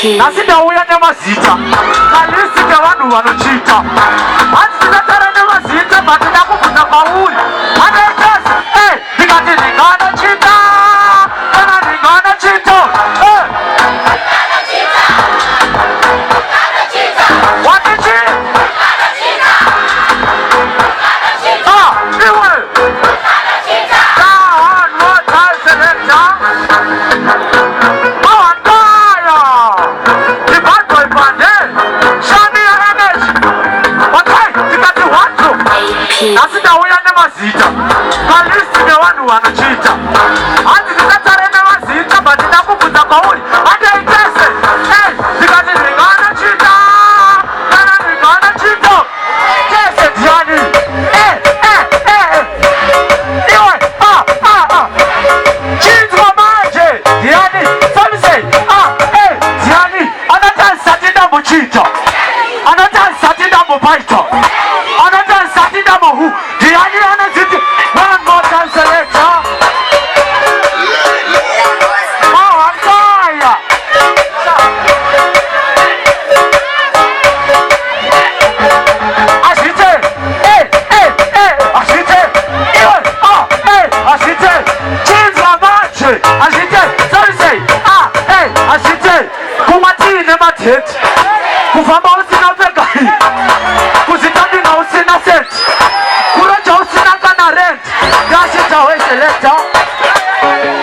nasi ndauya nemazita kalisi kevanhu vanochita hanzi tinatara nemazita matina kubvunza pauri anaitasi ndikati ndinganochita kana ndinganochita watichi iwe tahanwataselekta nasi ndauya nemazita kalisi nevanhu vanochita hanzi ndingatare nemazita matina kubvunza pauri handaitese ndikati ndinganochita kana ndinganochita tese ndiani iwe chinzwa manje ndiani samise ndiani anotarisati ndambochita anotarisati ndambopaita who? The idea is one more time selector. Oh, I'm fire. Ashite, Ashite, Ashite, change my match. Ashite, sorry say, Ashite, kumati never hit. Kufamba usina vega. Kuzitandi na usina set. Selector.